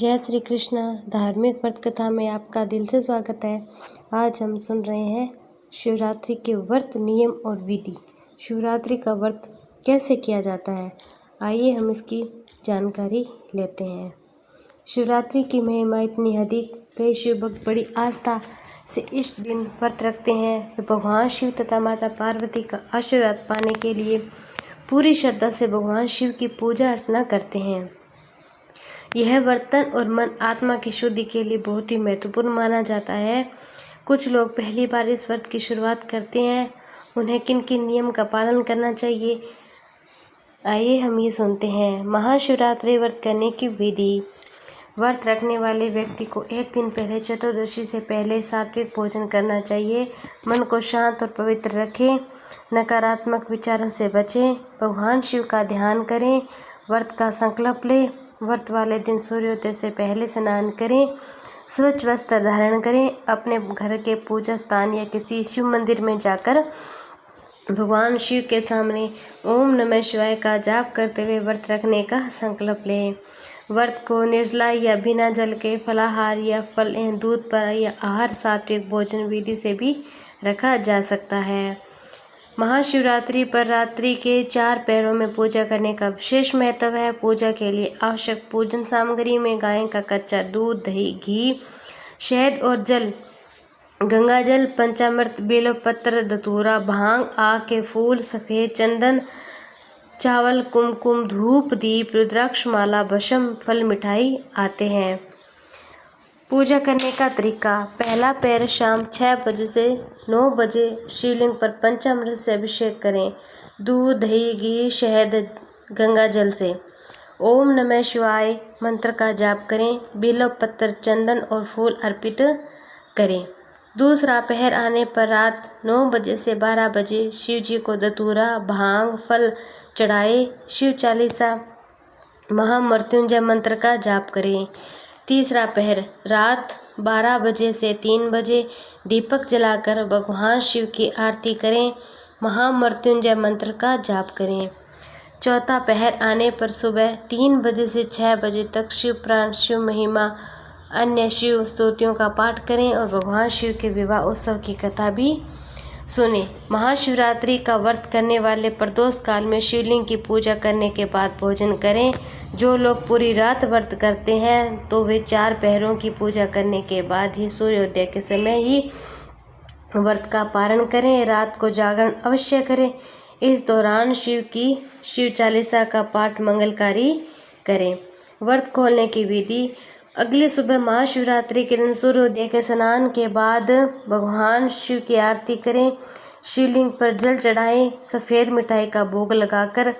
जय श्री कृष्ण। धार्मिक व्रत कथा में आपका दिल से स्वागत है। आज हम सुन रहे हैं शिवरात्रि के व्रत नियम और विधि। शिवरात्रि का व्रत कैसे किया जाता है, आइए हम इसकी जानकारी लेते हैं। शिवरात्रि की महिमा इतनी अधिक, कई शिव भक्त बड़ी आस्था से इस दिन व्रत रखते हैं। वे भगवान शिव तथा माता पार्वती का आशीर्वाद पाने के लिए पूरी श्रद्धा से भगवान शिव की पूजा अर्चना करते हैं। यह व्रत तन और मन आत्मा की शुद्धि के लिए बहुत ही महत्वपूर्ण माना जाता है। कुछ लोग पहली बार इस व्रत की शुरुआत करते हैं, उन्हें किन किन नियम का पालन करना चाहिए, आइए हम ये सुनते हैं। महाशिवरात्रि व्रत करने की विधि। व्रत रखने वाले व्यक्ति को एक दिन पहले चतुर्दशी से पहले सात्विक भोजन करना चाहिए। मन को शांत और पवित्र रखें, नकारात्मक विचारों से बचें, भगवान शिव का ध्यान करें, व्रत का संकल्प लें। व्रत वाले दिन सूर्योदय से पहले स्नान करें, स्वच्छ वस्त्र धारण करें, अपने घर के पूजा स्थान या किसी शिव मंदिर में जाकर भगवान शिव के सामने ओम नमः शिवाय का जाप करते हुए व्रत रखने का संकल्प लें। व्रत को निर्जला या बिना जल के फलाहार या फल दूध पर या आहार सात्विक भोजन विधि से भी रखा जा सकता है। महाशिवरात्रि पर रात्रि के 4 पहरों में पूजा करने का विशेष महत्व है। पूजा के लिए आवश्यक पूजन सामग्री में गाय का कच्चा दूध, दही, घी, शहद और जल, गंगा जल, पंचामृत, बेलपत्र, धतूरा, भांग, आक के फूल, सफ़ेद चंदन, चावल, कुमकुम, धूप, दीप, रुद्राक्ष माला, भस्म, फल, मिठाई आते हैं। पूजा करने का तरीका। पहला पहर शाम 6 बजे से 9 बजे शिवलिंग पर पंचामृत से अभिषेक करें। दूध, दही, घी, शहद, गंगा जल से ओम नमः शिवाय मंत्र का जाप करें। बिल्व पत्र, चंदन और फूल अर्पित करें। दूसरा पहर आने पर रात 9 बजे से 12 बजे शिव जी को धतूरा, भांग, फल चढ़ाए। शिव चालीसा, महामृत्युंजय मंत्र का जाप करें। तीसरा पहर रात 12 बजे से 3 बजे दीपक जलाकर भगवान शिव की आरती करें, महामृत्युंजय मंत्र का जाप करें। चौथा पहर आने पर सुबह 3 बजे से 6 बजे तक शिव पुराण, शिव महिमा, अन्य शिव स्तुतियों का पाठ करें और भगवान शिव के विवाह उत्सव की कथा भी सुने। महाशिवरात्रि का व्रत करने वाले प्रदोष काल में शिवलिंग की पूजा करने के बाद भोजन करें। जो लोग पूरी रात व्रत करते हैं तो वे 4 पहरों की पूजा करने के बाद ही सूर्योदय के समय ही व्रत का पारण करें। रात को जागरण अवश्य करें। इस दौरान शिव चालीसा का पाठ मंगलकारी करें। व्रत खोलने की विधि। अगली सुबह महाशिवरात्रि के दिन सूर्योदय के स्नान के बाद भगवान शिव की आरती करें, शिवलिंग पर जल चढ़ाएं, सफ़ेद मिठाई का भोग लगाकर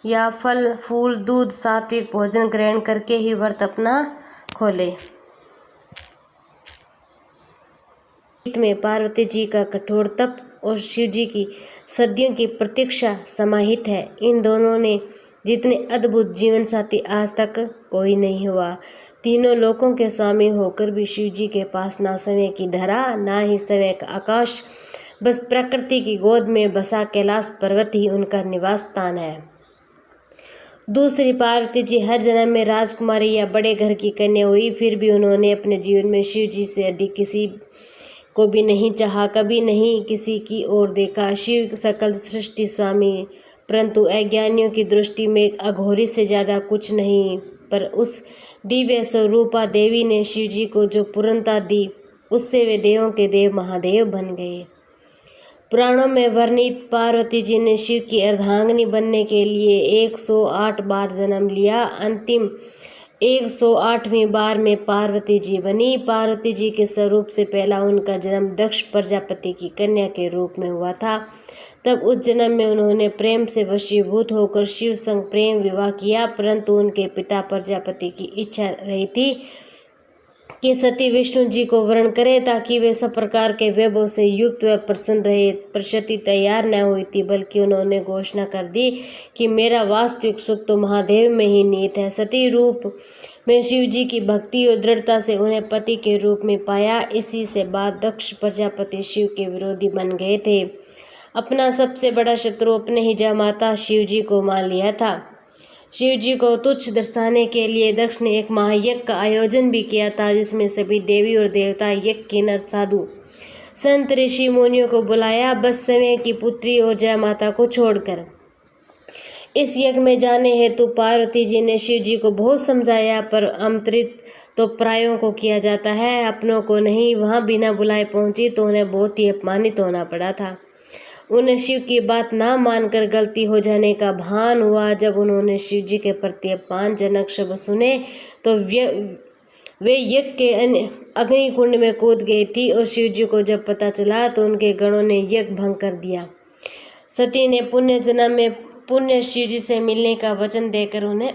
या फल, फूल, दूध, सात्विक भोजन ग्रहण करके ही व्रत अपना खोलें। में पार्वती जी का कठोर तप और शिव जी की सदियों की प्रतीक्षा समाहित है। इन दोनों ने जितने अद्भुत जीवन साथी आज तक कोई नहीं हुआ। तीनों लोकों के स्वामी होकर भी शिव जी के पास ना समय की धरा, ना ही समय का आकाश, बस प्रकृति की गोद में बसा कैलाश पर्वत ही उनका निवास स्थान है। दूसरी पार्वती जी हर जन्म में राजकुमारी या बड़े घर की कन्या हुई, फिर भी उन्होंने अपने जीवन में शिव जी से अधिक किसी को भी नहीं चाहा, कभी नहीं किसी की ओर देखा। शिव सकल सृष्टि स्वामी, परंतु अज्ञानियों की दृष्टि में एक अघोरी से ज़्यादा कुछ नहीं। पर उस दिव्य स्वरूपा देवी ने शिव जी को जो पूर्णता दी, उससे वे देवों के देव महादेव बन गए। पुराणों में वर्णित पार्वती जी ने शिव की अर्धांगिनी बनने के लिए 108 बार जन्म लिया। अंतिम 108वीं बार में पार्वती जी बनी। पार्वती जी के स्वरूप से पहला उनका जन्म दक्ष प्रजापति की कन्या के रूप में हुआ था। तब उस जन्म में उन्होंने प्रेम से वशीभूत होकर शिव संग प्रेम विवाह किया, परंतु उनके पिता प्रजापति की इच्छा रही थी कि सती विष्णु जी को वरण करे ताकि वे सब प्रकार के वैभव से युक्त व प्रसन्न रहे। पर सती तैयार न हुई थी, बल्कि उन्होंने घोषणा कर दी कि मेरा वास्तविक सुख तो महादेव में ही निहित है। सती रूप में शिव जी की भक्ति और दृढ़ता से उन्हें पति के रूप में पाया। इसी से बाद दक्ष प्रजापति शिव के विरोधी बन गए थे। अपना सबसे बड़ा शत्रु अपने ही जमाता शिव जी को मान लिया था। शिव जी को तुच्छ दर्शाने के लिए दक्ष ने एक महायज्ञ का आयोजन भी किया था, जिसमें सभी देवी और देवता, यज्ञ के नर, साधु, संत, ऋषि, मुनियों को बुलाया, बस समय की पुत्री और जय माता को छोड़कर। इस यज्ञ में जाने हेतु पार्वती जी ने शिव जी को बहुत समझाया, पर आमंत्रित तो प्रायों को किया जाता है, अपनों को नहीं। वहां बिना बुलाए पहुंची तो उन्हें बहुत ही अपमानित होना पड़ा था। उन्हें शिव की बात ना मानकर गलती हो जाने का भान हुआ। जब उन्होंने शिव जी के प्रति अपमानजनक शब्द सुने तो वे यज्ञ के अग्निकुंड में कूद गई थी, और शिव जी को जब पता चला तो उनके गणों ने यज्ञ भंग कर दिया। सती ने पुण्य जन्म में पुण्य शिव जी से मिलने का वचन देकर उन्हें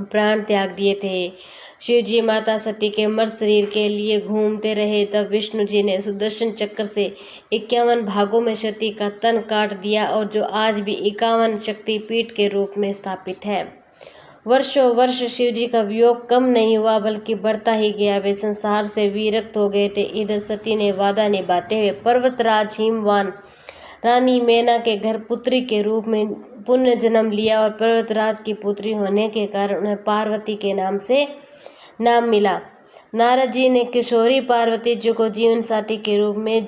प्राण त्याग दिए थे। शिव जी माता सती के मर्त शरीर के लिए घूमते रहे। तब विष्णु जी ने सुदर्शन चक्र से 51 भागों में सती का तन काट दिया, और जो आज भी 51 शक्तिपीठ के रूप में स्थापित है। वर्षों वर्ष शिव जी का वियोग कम नहीं हुआ, बल्कि बढ़ता ही गया। वे संसार से विरक्त हो गए थे। इधर सती ने वादा निभाते हुए पर्वतराज हिमवान रानी मेना के घर पुत्री के रूप में पुण्य जन्म लिया, और पर्वतराज की पुत्री होने के कारण उन्हें पार्वती के नाम से नाम मिला। नारद जी ने किशोरी पार्वती जी को जीवन साथी के रूप में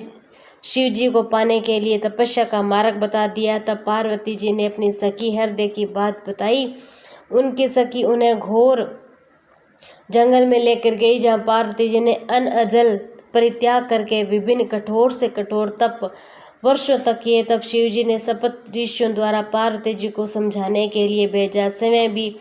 शिव जी को पाने के लिए तपस्या का मार्ग बता दिया। तब पार्वती जी ने अपनी सखी हृदय की बात बताई। उनकी सखी उन्हें घोर जंगल में लेकर गई, जहाँ पार्वती जी ने अन्न जल परित्याग करके विभिन्न कठोर से कठोर तप वर्षों तक किए। तब शिव जी ने सप्त ऋषियों द्वारा पार्वती जी को समझाने के लिए भेजा। समय भी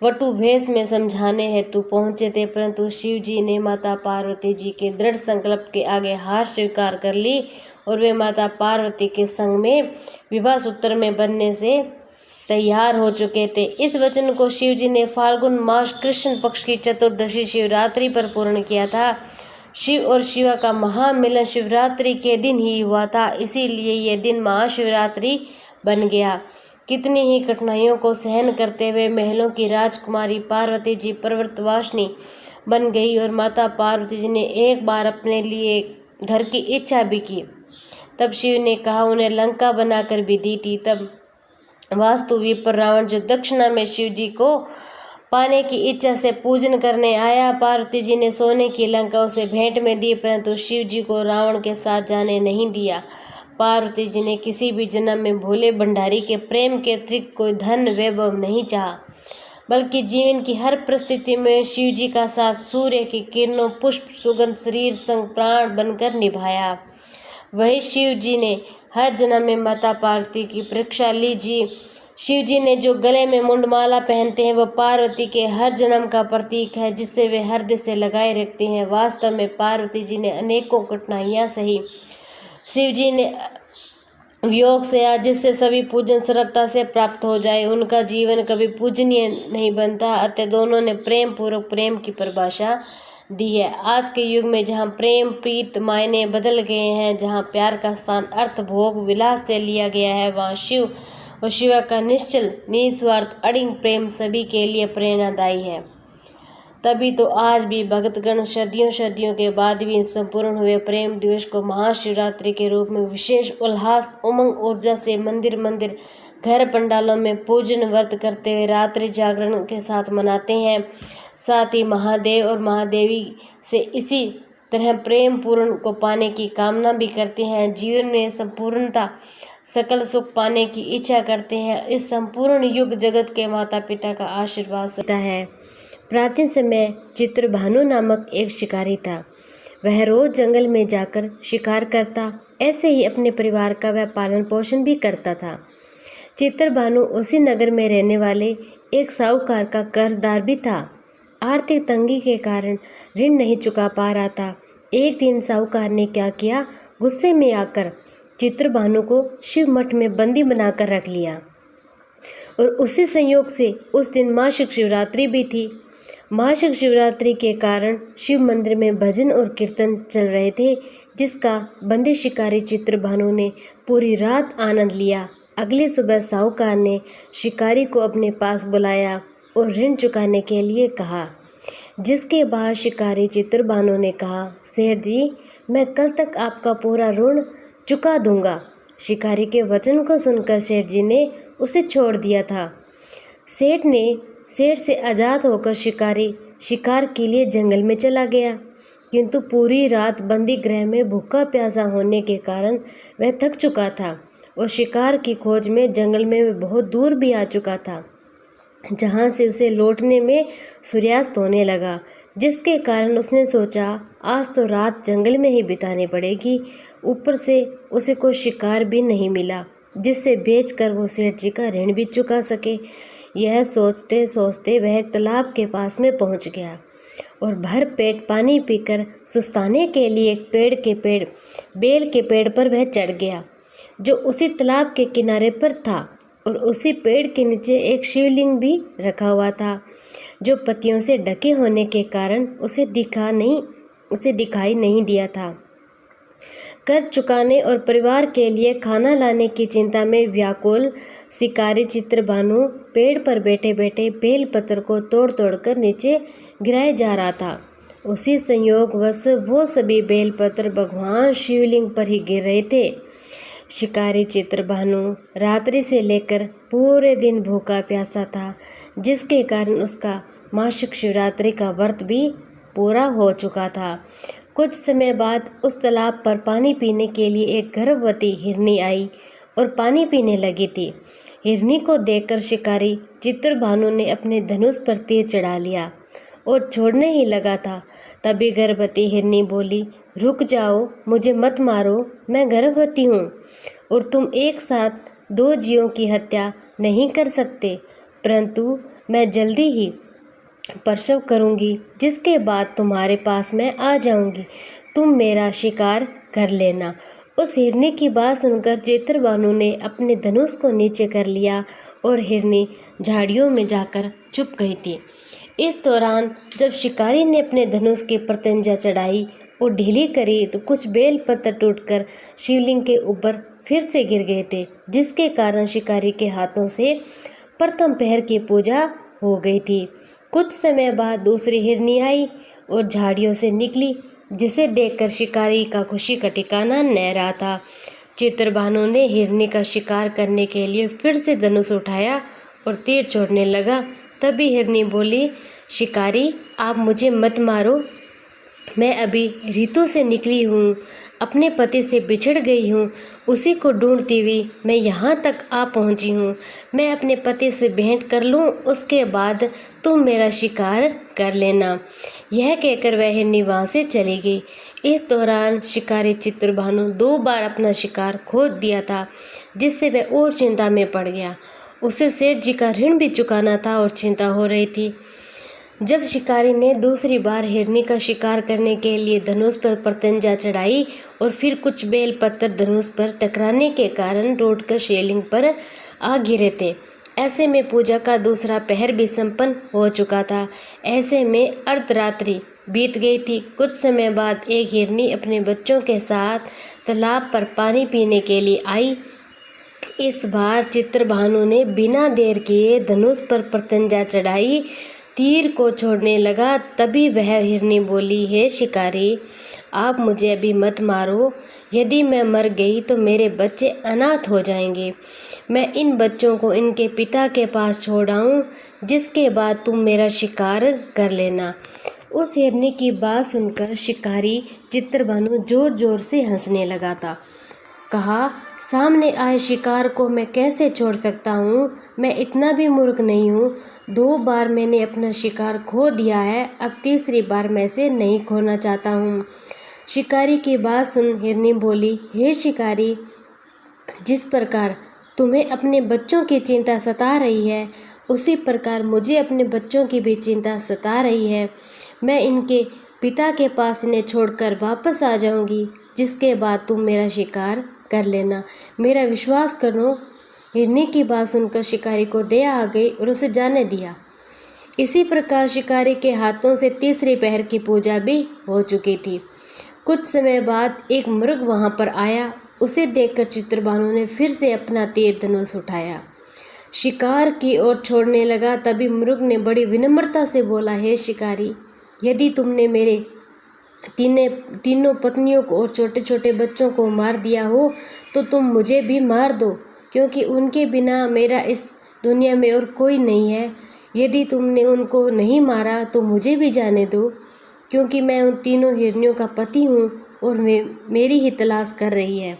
वटु भेष में समझाने हेतु पहुंचे थे, परंतु शिव जी ने माता पार्वती जी के दृढ़ संकल्प के आगे हार स्वीकार कर ली, और वे माता पार्वती के संग में विवाह सूत्र में बनने से तैयार हो चुके थे। इस वचन को शिव जी ने फाल्गुन मास कृष्ण पक्ष की चतुर्दशी शिवरात्रि पर पूर्ण किया था। शिव और शिवा का महामिलन शिवरात्रि के दिन ही हुआ था, इसीलिए यह दिन महाशिवरात्रि बन गया। कितनी ही कठिनाइयों को सहन करते हुए महलों की राजकुमारी पार्वती जी पर्वतवासिनी बन गई, और माता पार्वती जी ने एक बार अपने लिए घर की इच्छा भी की। तब शिव ने कहा उन्हें लंका बनाकर भी दी थी। तब वास्तुवीप पर रावण जो दक्षिणा में शिव जी को पाने की इच्छा से पूजन करने आया, पार्वती जी ने सोने की लंका उसे भेंट में दी, परंतु शिव जी को रावण के साथ जाने नहीं दिया। पार्वती जी ने किसी भी जन्म में भोले भंडारी के प्रेम के अतिरिक्त कोई धन वैभव नहीं चाहा, बल्कि जीवन की हर परिस्थिति में शिव जी का साथ सूर्य की किरणों, पुष्प, सुगंध, शरीर संग प्राण बनकर निभाया। वही शिव जी ने हर जन्म में माता पार्वती की परीक्षा ली। शिव जी ने जो गले में मुंडमाला पहनते हैं वह पार्वती के हर जन्म का प्रतीक है, जिससे वे हृदय से लगाए रखते हैं। वास्तव में पार्वती जी ने अनेकों कठिनाइयां सही। शिव जी ने वियोग से आज जिससे सभी पूजन सरलता से प्राप्त हो जाए, उनका जीवन कभी पूजनीय नहीं बनता। अतः दोनों ने प्रेम पूर्वक प्रेम की परिभाषा दी है। आज के युग में जहाँ प्रेम प्रीत मायने बदल गए हैं, जहाँ प्यार का स्थान अर्थ भोग विलास से लिया गया है, वहाँ शिव और शिवा का निश्चल निस्वार्थ अडिग प्रेम सभी के लिए प्रेरणादायी है। तभी तो आज भी भक्तगण सदियों के बाद भी संपूर्ण हुए प्रेम दिवस को महाशिवरात्रि के रूप में विशेष उल्लास उमंग ऊर्जा से मंदिर मंदिर घर पंडालों में पूजन व्रत करते हुए रात्रि जागरण के साथ मनाते हैं। साथ ही महादेव और महादेवी से इसी तरह प्रेम पूर्ण को पाने की कामना भी करते हैं। जीवन में संपूर्णता सकल सुख पाने की इच्छा करते हैं। इस संपूर्ण युग जगत के माता पिता का आशीर्वाद सदा है। प्राचीन समय चित्रभानु नामक एक शिकारी था। वह रोज जंगल में जाकर शिकार करता, ऐसे ही अपने परिवार का वह पालन पोषण भी करता था। चित्रभानु उसी नगर में रहने वाले एक साहूकार का कर्जदार भी था। आर्थिक तंगी के कारण ऋण नहीं चुका पा रहा था। एक दिन साहूकार ने क्या किया, गुस्से में आकर चित्रभानु को शिव मठ में बंदी बनाकर रख लिया। और उसी संयोग से उस दिन मासिक शिवरात्रि भी थी। मासिक शिवरात्रि के कारण शिव मंदिर में भजन और कीर्तन चल रहे थे, जिसका बंदी शिकारी चित्रभानु ने पूरी रात आनंद लिया। अगली सुबह साहूकार ने शिकारी को अपने पास बुलाया और ऋण चुकाने के लिए कहा, जिसके बाद शिकारी चित्रभानु ने कहा, सेठ जी, मैं कल तक आपका पूरा ऋण चुका दूंगा। शिकारी के वचन को सुनकर सेठ जी ने उसे छोड़ दिया था। सेठ से आज़ाद होकर शिकारी शिकार के लिए जंगल में चला गया, किंतु पूरी रात बंदी गृह में भूखा प्यासा होने के कारण वह थक चुका था और शिकार की खोज में जंगल में वह बहुत दूर भी आ चुका था, जहाँ से उसे लौटने में सूर्यास्त होने लगा, जिसके कारण उसने सोचा आज तो रात जंगल में ही बितानी पड़ेगी। ऊपर से उसे कोई शिकार भी नहीं मिला जिससे बेचकर वो सेठ जी का ऋण भी चुका सके। यह सोचते सोचते वह एक तालाब के पास में पहुंच गया और भर पेट पानी पीकर सुस्ताने के लिए एक बेल के पेड़ पर वह चढ़ गया, जो उसी तालाब के किनारे पर था, और उसी पेड़ के नीचे एक शिवलिंग भी रखा हुआ था, जो पत्तियों से ढके होने के कारण उसे दिखाई नहीं दिया था। कर्ज चुकाने और परिवार के लिए खाना लाने की चिंता में व्याकुल शिकारी चित्रभानु पेड़ पर बैठे बैठे बेलपत्र को तोड़ तोड़ कर नीचे गिराए जा रहा था। उसी संयोगवश वो सभी बेलपत्र भगवान शिवलिंग पर ही गिर रहे थे। शिकारी चित्रभानु रात्रि से लेकर पूरे दिन भूखा प्यासा था, जिसके कारण उसका मासिक शिवरात्रि का व्रत भी पूरा हो चुका था। कुछ समय बाद उस तालाब पर पानी पीने के लिए एक गर्भवती हिरनी आई और पानी पीने लगी थी। हिरनी को देखकर शिकारी चित्रभानु ने अपने धनुष पर तीर चढ़ा लिया और छोड़ने ही लगा था। तभी गर्भवती हिरनी बोली, रुक जाओ, मुझे मत मारो, मैं गर्भवती हूँ और तुम एक साथ 2 जीवों की हत्या नहीं कर सकते, परंतु मैं जल्दी ही प्रसव करूंगी, जिसके बाद तुम्हारे पास मैं आ जाऊंगी, तुम मेरा शिकार कर लेना। उस हिरनी की बात सुनकर चित्रभानु ने अपने धनुष को नीचे कर लिया और हिरनी झाड़ियों में जाकर छुप गई थी। इस दौरान जब शिकारी ने अपने धनुष की प्रत्यंजा चढ़ाई और ढीली करी तो कुछ बेलपत्र टूटकर शिवलिंग के ऊपर फिर से गिर गए थे, जिसके कारण शिकारी के हाथों से प्रथम पहर की पूजा हो गई थी। कुछ समय बाद दूसरी हिरनी आई और झाड़ियों से निकली, जिसे देखकर शिकारी का खुशी का ठिकाना न रहा था। चित्रभानु ने हिरनी का शिकार करने के लिए फिर से धनुष उठाया और तीर छोड़ने लगा। तभी हिरनी बोली, शिकारी, आप मुझे मत मारो, मैं अभी ऋतु से निकली हूँ, अपने पति से बिछड़ गई हूँ, उसी को ढूंढती हुई मैं यहाँ तक आ पहुँची हूँ। मैं अपने पति से भेंट कर लूँ, उसके बाद तुम मेरा शिकार कर लेना। यह कहकर वह हिरनी वहाँ से चली गई। इस दौरान शिकारी चित्रभानु 2 बार अपना शिकार खो दिया था, जिससे वह और चिंता में पड़ गया। उसे सेठ जी का ऋण भी चुकाना था और चिंता हो रही थी। जब शिकारी ने दूसरी बार हिरनी का शिकार करने के लिए धनुष पर प्रत्यंजा चढ़ाई और फिर कुछ बेलपत्र धनुष पर टकराने के कारण टूटकर शिवलिंग पर आ गिरे थे। ऐसे में पूजा का दूसरा पहर भी संपन्न हो चुका था। ऐसे में अर्धरात्रि बीत गई थी। कुछ समय बाद एक हिरनी अपने बच्चों के साथ तालाब पर पानी पीने के लिए आई। इस बार चित्रभानु ने बिना देर किए धनुष पर प्रत्यंजा चढ़ाई, तीर को छोड़ने लगा। तभी वह हिरनी बोली, हे शिकारी, आप मुझे अभी मत मारो, यदि मैं मर गई तो मेरे बच्चे अनाथ हो जाएंगे। मैं इन बच्चों को इनके पिता के पास छोड़ आऊं, जिसके बाद तुम मेरा शिकार कर लेना। उस हिरनी की बात सुनकर शिकारी चित्रभानु जोर जोर से हंसने लगा था। कहा, सामने आए शिकार को मैं कैसे छोड़ सकता हूँ, मैं इतना भी मूर्ख नहीं हूँ। 2 बार मैंने अपना शिकार खो दिया है, अब तीसरी बार मैं इसे नहीं खोना चाहता हूँ। शिकारी की बात सुन हिरनी बोली, हे शिकारी, जिस प्रकार तुम्हें अपने बच्चों की चिंता सता रही है, उसी प्रकार मुझे अपने बच्चों की भी चिंता सता रही है। मैं इनके पिता के पास इन्हें छोड़कर वापस आ जाऊंगी, जिसके बाद तुम मेरा शिकार कर लेना, मेरा विश्वास करो। हिरनी की बात सुनकर शिकारी को दया आ गई और उसे जाने दिया। इसी प्रकार शिकारी के हाथों से तीसरी पहर की पूजा भी हो चुकी थी। कुछ समय बाद एक मृग वहां पर आया। उसे देखकर चित्रभानु ने फिर से अपना तीर धनुष उठाया, शिकार की ओर छोड़ने लगा। तभी मृग ने बड़ी विनम्रता से बोला, हे शिकारी, यदि तुमने मेरे तीनों पत्नियों को और छोटे छोटे बच्चों को मार दिया हो तो तुम मुझे भी मार दो, क्योंकि उनके बिना मेरा इस दुनिया में और कोई नहीं है। यदि तुमने उनको नहीं मारा तो मुझे भी जाने दो, क्योंकि मैं उन तीनों हिरनियों का पति हूँ और वे मेरी ही तलाश कर रही है।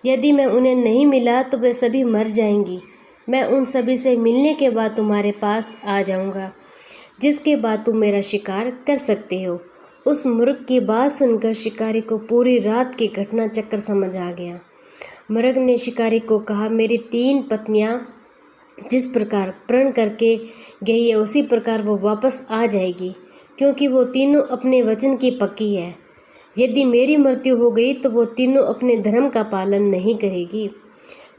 यदि मैं उन्हें नहीं मिला तो वे सभी मर जाएंगी। मैं उन सभी से मिलने के बाद तुम्हारे पास आ जाऊंगा, जिसके बाद तुम मेरा शिकार कर सकते हो। उस मुर्ग की बात सुनकर शिकारी को पूरी रात की घटना चक्कर समझ आ गया। मुर्ग ने शिकारी को कहा, मेरी 3 पत्नियां जिस प्रकार प्रण करके गई है उसी प्रकार वो वापस आ जाएगी, क्योंकि वो तीनों अपने वचन की पक्की है। यदि मेरी मृत्यु हो गई तो वो तीनों अपने धर्म का पालन नहीं करेगी।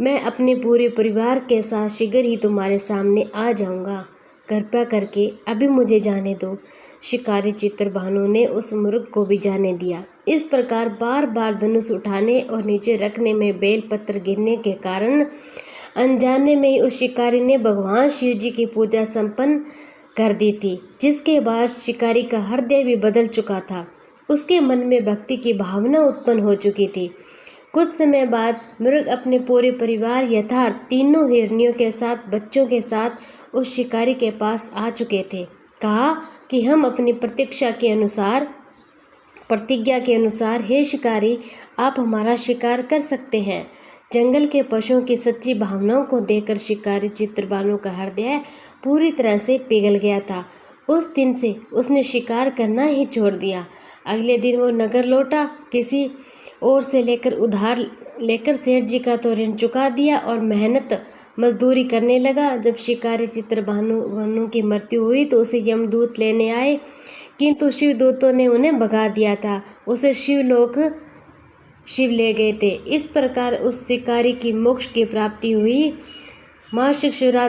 मैं अपने पूरे परिवार के साथ शीघ्र ही तुम्हारे सामने आ जाऊंगा। कृपया करके अभी मुझे जाने दो। शिकारी चित्रभानु ने उस मुर्ग को भी जाने दिया। इस प्रकार बार बार धनुष उठाने और नीचे रखने में बेलपत्र गिरने के कारण अनजाने में ही उस शिकारी ने भगवान शिव जी की पूजा संपन्न कर दी थी, जिसके बाद शिकारी का हृदय भी बदल चुका था। उसके मन में भक्ति की भावना उत्पन्न हो चुकी थी। कुछ समय बाद मृग अपने पूरे परिवार यथार्थ तीनों हिरनियों के साथ बच्चों के साथ उस शिकारी के पास आ चुके थे। कहा कि हम अपनी प्रतिज्ञा के अनुसार हे शिकारी, आप हमारा शिकार कर सकते हैं। जंगल के पशुओं की सच्ची भावनाओं को देखकर शिकारी चित्रभानु का हृदय पूरी तरह से पिघल गया था। उस दिन से उसने शिकार करना ही छोड़ दिया। अगले दिन वो नगर लौटा, किसी और से उधार लेकर सेठ जी का तो ऋण चुका दिया और मेहनत मजदूरी करने लगा। जब शिकारी चित्रभानु की मृत्यु हुई तो उसे यमदूत लेने आए, किंतु शिवदूतों ने उन्हें भगा दिया था। उसे शिव ले गए थे। इस प्रकार उस शिकारी की मोक्ष की प्राप्ति हुई। मासिक शिवरात्रि